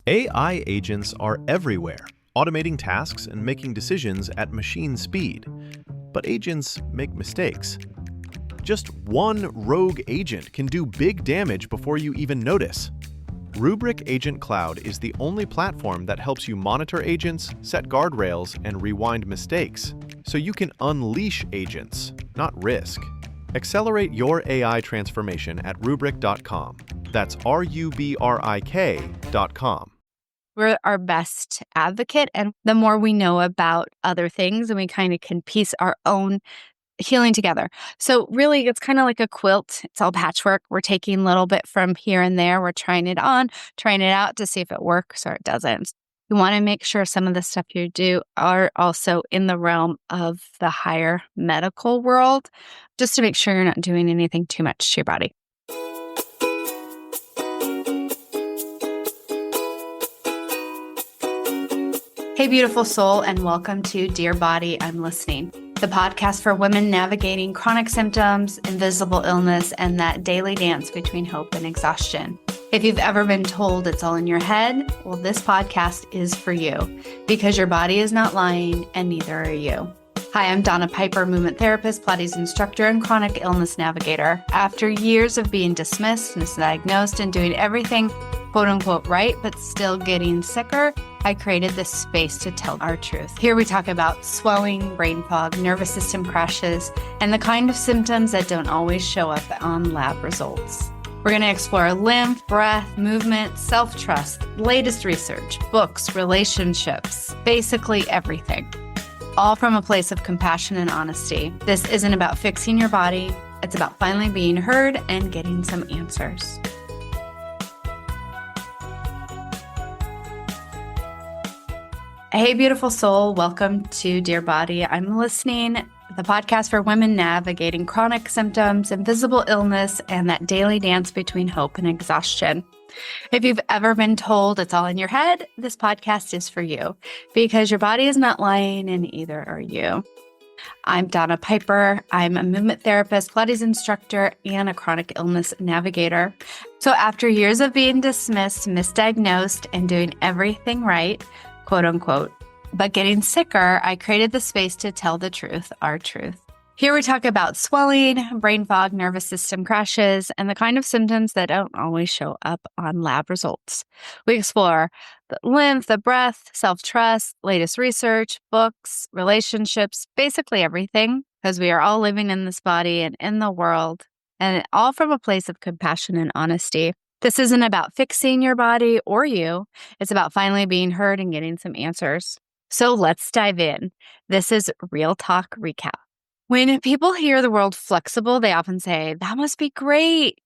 AI agents are everywhere, automating tasks and making decisions at machine speed. But agents make mistakes. Just one rogue agent can do big damage before you even notice. Rubrik Agent Cloud is the only platform that helps you monitor agents, set guardrails, and rewind mistakes, so you can unleash agents, not risk. Accelerate your AI transformation at Rubrik.com. That's RUBRIK.com. We're our best advocate, and the more we know about other things, and we kind of can piece our own healing together. So really, it's kind of like a quilt. It's all patchwork. We're taking a little bit from here and there. We're trying it on, trying it out to see if it works or it doesn't. You want to make sure some of the stuff you do are also in the realm of the higher medical world, just to make sure you're not doing anything too much to your body. Hey, beautiful soul, and welcome to Dear Body, I'm Listening, the podcast for women navigating chronic symptoms, invisible illness, and that daily dance between hope and exhaustion. If you've ever been told it's all in your head, well, this podcast is for you, because your body is not lying and neither are you. Hi, I'm Donna Piper, movement therapist, Pilates instructor, and chronic illness navigator. After years of being dismissed, misdiagnosed, and doing everything quote unquote right, but still getting sicker, I created this space to tell our truth. Here we talk about swelling, brain fog, nervous system crashes, and the kind of symptoms that don't always show up on lab results. We're going to explore lymph, breath, movement, self-trust, latest research, books, relationships, basically everything. All from a place of compassion and honesty. This isn't about fixing your body. It's about finally being heard and getting some answers. Hey, beautiful soul. Welcome to Dear Body, I'm Listening, the podcast for women navigating chronic symptoms, invisible illness, and that daily dance between hope and exhaustion. If you've ever been told it's all in your head, this podcast is for you, because your body is not lying and either are you. I'm Donna Piper. I'm a movement therapist, Pilates instructor, and a chronic illness navigator. So after years of being dismissed, misdiagnosed, and doing everything right, quote unquote, but getting sicker, I created the space to tell the truth, our truth. Here we talk about swelling, brain fog, nervous system crashes, and the kind of symptoms that don't always show up on lab results. We explore the lymph, the breath, self-trust, latest research, books, relationships, basically everything, because we are all living in this body and in the world, and all from a place of compassion and honesty. This isn't about fixing your body or you. It's about finally being heard and getting some answers. So let's dive in. This is Real Talk Recap. When people hear the word flexible, they often say, that must be great.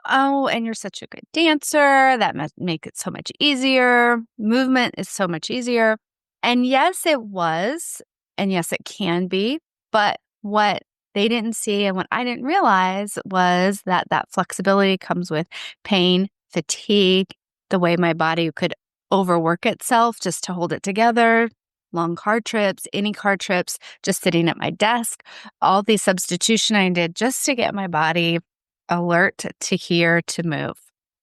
Oh, and you're such a good dancer. That must make it so much easier. Movement is so much easier. And yes, it was. And yes, it can be. But what they didn't see and what I didn't realize was that flexibility comes with pain, fatigue, the way my body could overwork itself just to hold it together, long car trips, any car trips, just sitting at my desk, all the substitution I did just to get my body alert to hear, to move.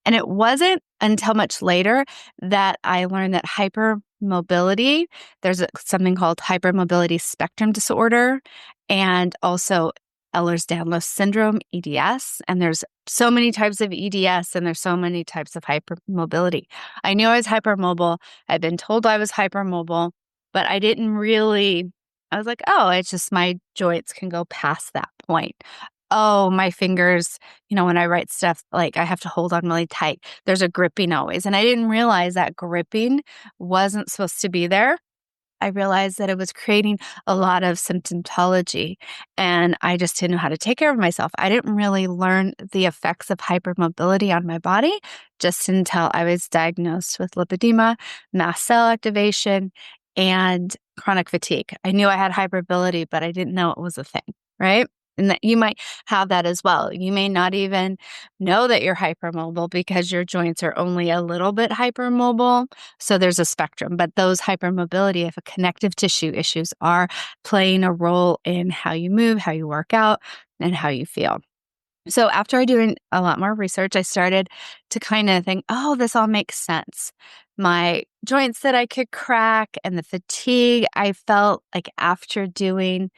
And it wasn't until much later that I learned that hypermobility, there's something called hypermobility spectrum disorder, and also Ehlers-Danlos Syndrome, EDS. And there's so many types of EDS, and there's so many types of hypermobility. I knew I was hypermobile. I'd been told I was hypermobile, but I didn't really, I was like, oh, it's just my joints can go past that point. Oh, my fingers, when I write stuff, like I have to hold on really tight. There's a gripping always. And I didn't realize that gripping wasn't supposed to be there. I realized that it was creating a lot of symptomology, and I just didn't know how to take care of myself. I didn't really learn the effects of hypermobility on my body just until I was diagnosed with lipedema, mast cell activation, and chronic fatigue. I knew I had hypermobility, but I didn't know it was a thing, right? And that you might have that as well. You may not even know that you're hypermobile because your joints are only a little bit hypermobile. So there's a spectrum, but those hypermobility, if a connective tissue issues are playing a role in how you move, how you work out, and how you feel. So after doing a lot more research, I started to kind of think, oh, this all makes sense. my joints that I could crack and the fatigue. I felt like after doing,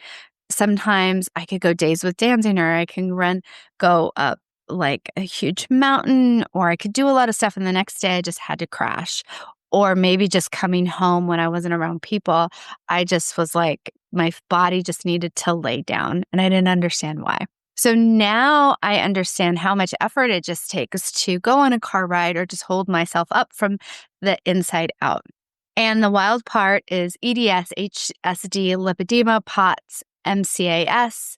sometimes I could go days with dancing, or I can go up like a huge mountain, or I could do a lot of stuff. And the next day I just had to crash. Or maybe just coming home when I wasn't around people, I just was like, my body just needed to lay down and I didn't understand why. So now I understand how much effort it just takes to go on a car ride or just hold myself up from the inside out. And the wild part is EDS, HSD, lipedema, POTS, MCAS,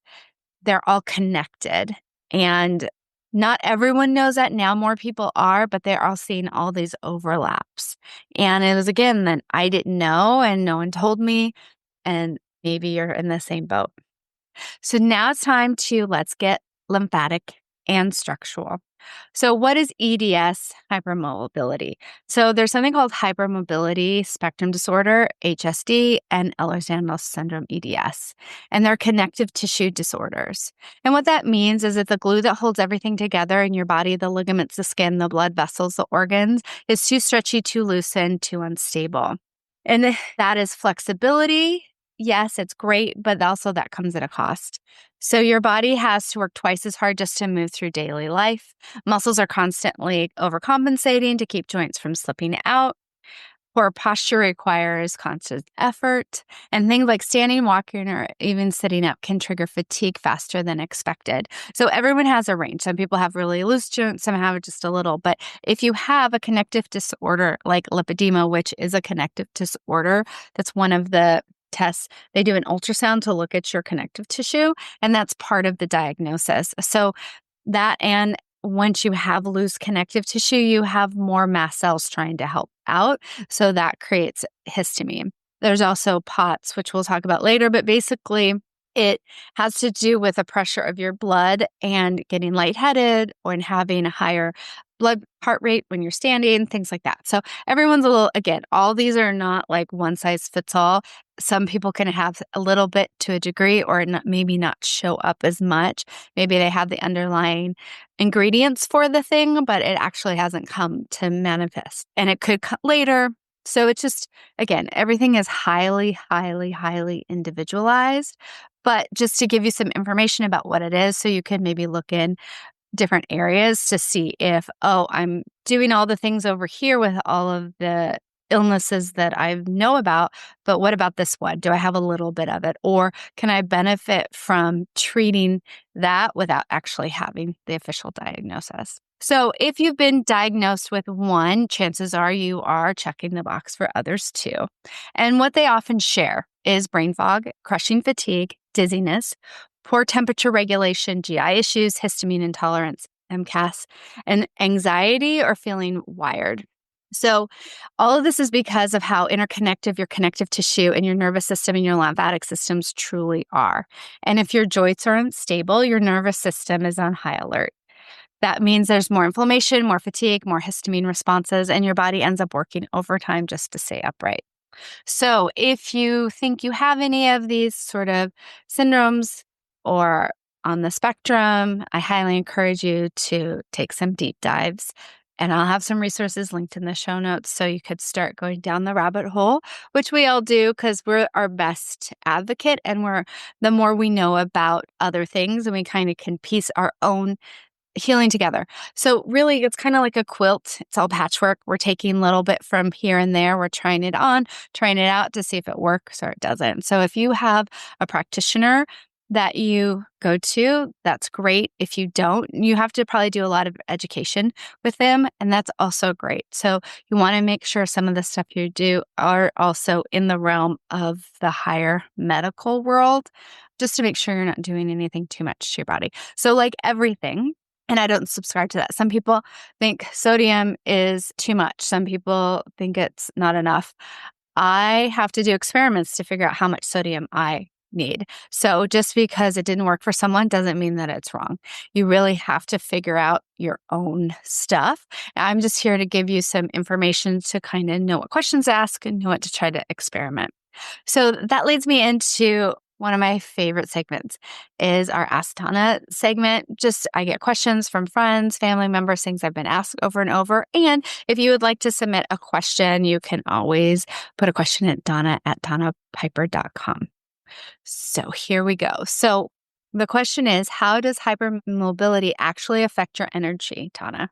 they're all connected. And not everyone knows that. Now more people are, but they're all seeing all these overlaps. And it was, again, that I didn't know and no one told me. And maybe you're in the same boat. So now it's time let's get lymphatic and structural. So what is EDS? Hypermobility. So there's something called hypermobility spectrum disorder, HSD, and Ehlers-Danlos Syndrome, EDS. And they're connective tissue disorders. And what that means is that the glue that holds everything together in your body, the ligaments, the skin, the blood vessels, the organs, is too stretchy, too loosened, too unstable. And that is flexibility. Yes, it's great, but also that comes at a cost. So your body has to work twice as hard just to move through daily life. Muscles are constantly overcompensating to keep joints from slipping out. Poor posture requires constant effort. And things like standing, walking, or even sitting up can trigger fatigue faster than expected. So everyone has a range. Some people have really loose joints, some have just a little. But if you have a connective disorder like lipedema, which is a connective disorder, that's one of the tests. They do an ultrasound to look at your connective tissue, and that's part of the diagnosis. So that, and once you have loose connective tissue, you have more mast cells trying to help out. So that creates histamine. There's also POTS, which we'll talk about later, but basically it has to do with the pressure of your blood and getting lightheaded or having a higher blood heart rate when you're standing, things like that. So everyone's a little, again, all these are not like one size fits all. Some people can have a little bit to a degree or maybe not show up as much. Maybe they have the underlying ingredients for the thing, but it actually hasn't come to manifest. And it could come later. So it's just, again, everything is highly, highly, highly individualized. But just to give you some information about what it is, so you can maybe look in different areas to see if, I'm doing all the things over here with all of the illnesses that I know about, but what about this one? Do I have a little bit of it? Or can I benefit from treating that without actually having the official diagnosis? So if you've been diagnosed with one, chances are you are checking the box for others too. And what they often share is brain fog, crushing fatigue, dizziness, poor temperature regulation, GI issues, histamine intolerance, MCAS, and anxiety or feeling wired. So all of this is because of how interconnected your connective tissue and your nervous system and your lymphatic systems truly are. And if your joints are unstable, your nervous system is on high alert. That means there's more inflammation, more fatigue, more histamine responses, and your body ends up working overtime just to stay upright. So if you think you have any of these sort of syndromes or on the spectrum, I highly encourage you to take some deep dives. And I'll have some resources linked in the show notes so you could start going down the rabbit hole, which we all do because we're our best advocate and the more we know about other things and we kind of can piece our own healing together. So really, it's kind of like a quilt. It's all patchwork. We're taking a little bit from here and there. We're trying it on, trying it out to see if it works or it doesn't. So if you have a practitioner that you go to, that's great. If you don't, you have to probably do a lot of education with them, and that's also great. So you want to make sure some of the stuff you do are also in the realm of the higher medical world, just to make sure you're not doing anything too much to your body. So like everything, and I don't subscribe to that. Some people think sodium is too much. Some people think it's not enough. I have to do experiments to figure out how much sodium I need. So just because it didn't work for someone doesn't mean that it's wrong. You really have to figure out your own stuff. I'm just here to give you some information to kind of know what questions to ask and know what to try to experiment. So that leads me into one of my favorite segments is our Ask Donna segment. Just I get questions from friends, family members, things I've been asked over and over. And if you would like to submit a question, you can always put a question at donnapiper.com. So here we go. So the question is, how does hypermobility actually affect your energy, Donna?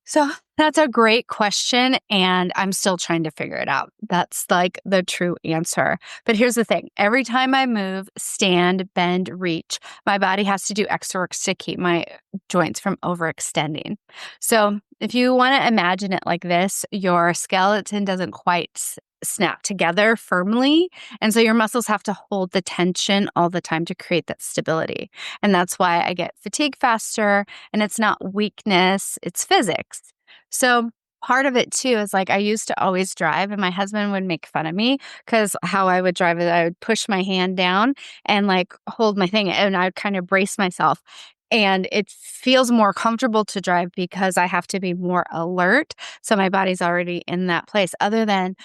So that's a great question, and I'm still trying to figure it out. That's like the true answer. But here's the thing. Every time I move, stand, bend, reach, my body has to do extra work to keep my joints from overextending. So if you want to imagine it like this, your skeleton doesn't quite snap together firmly. And so your muscles have to hold the tension all the time to create that stability. And that's why I get fatigued faster. And it's not weakness, it's physics. So part of it too is like I used to always drive, and my husband would make fun of me because how I would drive is I would push my hand down and like hold my thing, and I would kind of brace myself. And it feels more comfortable to drive because I have to be more alert. So my body's already in that place, other than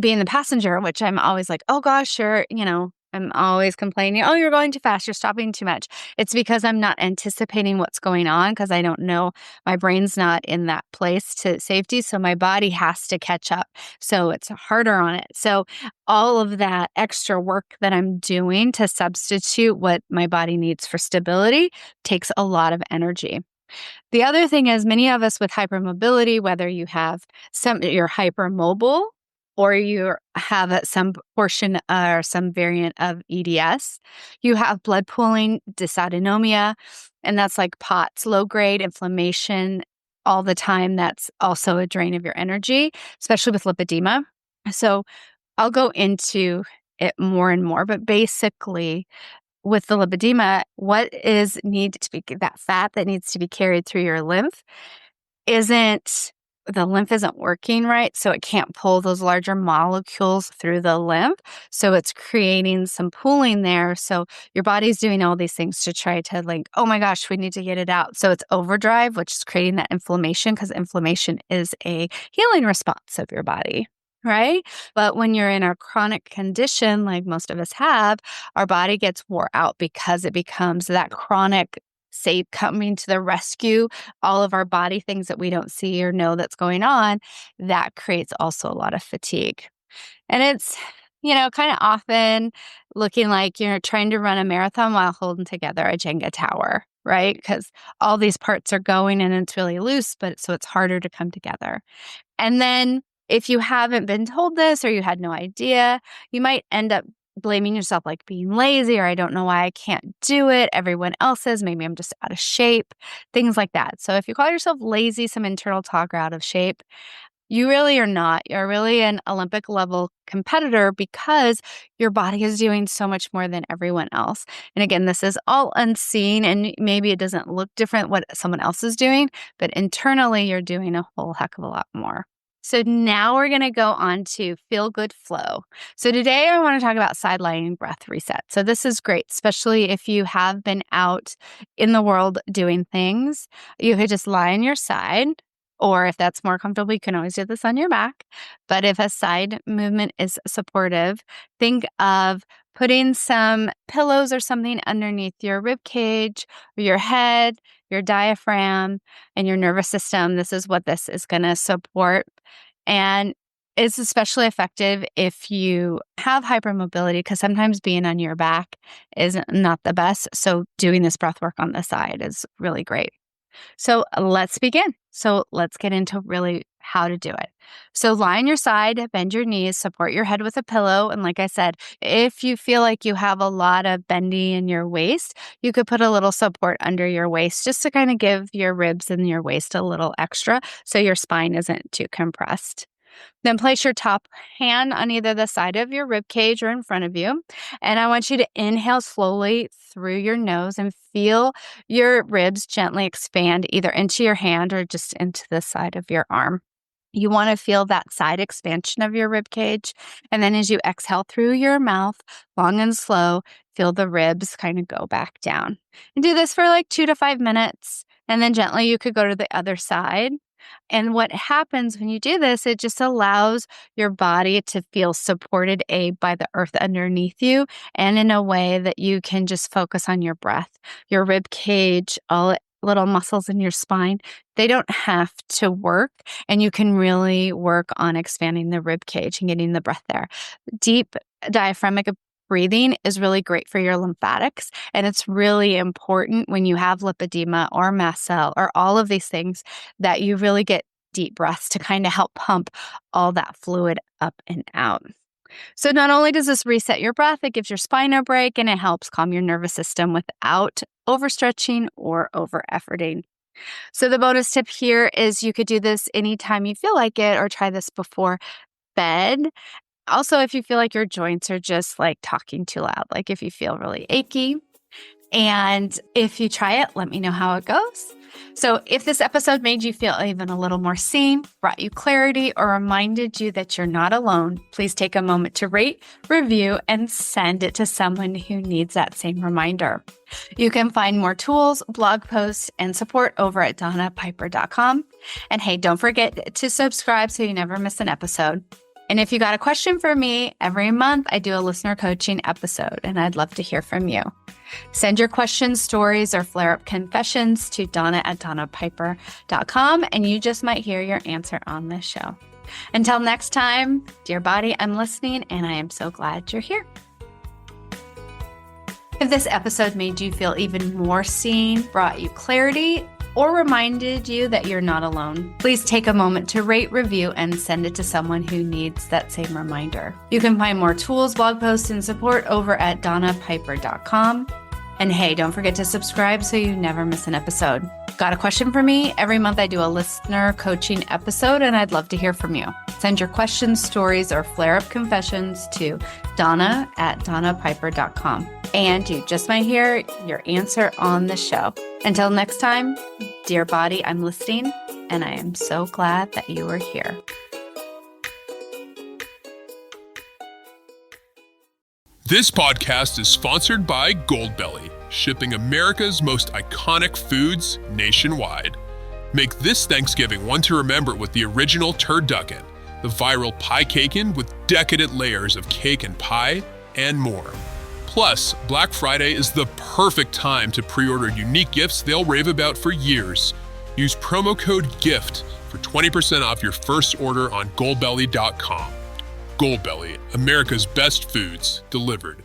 being the passenger, which I'm always like, oh gosh, I'm always complaining, oh, you're going too fast, you're stopping too much. It's because I'm not anticipating what's going on because I don't know. My brain's not in that place to safety. So my body has to catch up. So it's harder on it. So all of that extra work that I'm doing to substitute what my body needs for stability takes a lot of energy. The other thing is many of us with hypermobility, whether you have you're hypermobile or you have some portion or some variant of EDS, you have blood pooling, dysautonomia, and that's like POTS, low-grade inflammation all the time. That's also a drain of your energy, especially with lipedema. So I'll go into it more and more, but basically with the lipedema, that fat that needs to be carried through your lymph the lymph isn't working right, so it can't pull those larger molecules through the lymph. So it's creating some pooling there. So your body's doing all these things to try to like, oh my gosh, we need to get it out. So it's overdrive, which is creating that inflammation because inflammation is a healing response of your body. Right? But when you're in a chronic condition, like most of us have, our body gets wore out because it becomes that chronic coming to the rescue, all of our body things that we don't see or know that's going on, that creates also a lot of fatigue. And it's, kind of often looking like you're trying to run a marathon while holding together a Jenga tower, right? Because all these parts are going and it's really loose, so it's harder to come together. And then if you haven't been told this or you had no idea, you might end up blaming yourself, like being lazy, or I don't know why I can't do it. Everyone else is. Maybe I'm just out of shape, things like that. So if you call yourself lazy, some internal talk, or out of shape, you really are not. You're really an Olympic level competitor because your body is doing so much more than everyone else. And again, this is all unseen, and maybe it doesn't look different what someone else is doing, but internally you're doing a whole heck of a lot more. So now we're going to go on to feel good flow. So today I want to talk about side lying breath reset. So this is great, especially if you have been out in the world doing things. You could just lie on your side, or if that's more comfortable, you can always do this on your back. But if a side movement is supportive, think of putting some pillows or something underneath your rib cage or your head, your diaphragm, and your nervous system. This is what this is going to support. And it's especially effective if you have hypermobility, because sometimes being on your back is not the best. So doing this breath work on the side is really great. So let's begin. So let's get into really how to do it. So lie on your side, bend your knees, support your head with a pillow. And like I said, if you feel like you have a lot of bendy in your waist, you could put a little support under your waist just to kind of give your ribs and your waist a little extra so your spine isn't too compressed. Then place your top hand on either the side of your rib cage or in front of you. And I want you to inhale slowly through your nose and feel your ribs gently expand either into your hand or just into the side of your arm. You want to feel that side expansion of your rib cage. And then as you exhale through your mouth, long and slow, feel the ribs kind of go back down. And do this for like 2 to 5 minutes. And then gently you could go to the other side. And what happens when you do this, it just allows your body to feel supported by the earth underneath you, and in a way that you can just focus on your breath, your rib cage, all little muscles in your spine. They don't have to work, and you can really work on expanding the rib cage and getting the breath there. Deep diaphragmatic breathing is really great for your lymphatics, and it's really important when you have lipedema or mast cell or all of these things that you really get deep breaths to kind of help pump all that fluid up and out. So not only does this reset your breath, it gives your spine a break, and it helps calm your nervous system without overstretching or over-efforting. So the bonus tip here is you could do this anytime you feel like it, or try this before bed. Also, if you feel like your joints are just like talking too loud, like if you feel really achy. And if you try it, let me know how it goes. So if this episode made you feel even a little more seen, brought you clarity, or reminded you that you're not alone, please take a moment to rate, review, and send it to someone who needs that same reminder. You can find more tools, blog posts, and support over at donnapiper.com. And hey, don't forget to subscribe so you never miss an episode. And if you got a question for me, every month I do a listener coaching episode, and I'd love to hear from you. Send your questions, stories, or flare-up confessions to donna@donnapiper.com, and you just might hear your answer on this show. Until next time, dear body, I'm listening, and I am so glad you're here. If this episode made you feel even more seen, brought you clarity, or reminded you that you're not alone, please take a moment to rate, review, and send it to someone who needs that same reminder. You can find more tools, blog posts, and support over at donnapiper.com. And hey, don't forget to subscribe so you never miss an episode. Got a question for me? Every month I do a listener coaching episode, and I'd love to hear from you. Send your questions, stories, or flare-up confessions to donna@donnapiper.com. And you just might hear your answer on the show. Until next time, dear body, I'm listening, and I am so glad that you are here. This podcast is sponsored by Goldbelly, shipping America's most iconic foods nationwide. Make this Thanksgiving one to remember with the original turducken, the viral pie cakin with decadent layers of cake and pie, and more. Plus, Black Friday is the perfect time to pre-order unique gifts they'll rave about for years. Use promo code GIFT for 20% off your first order on goldbelly.com. Goldbelly, America's best foods delivered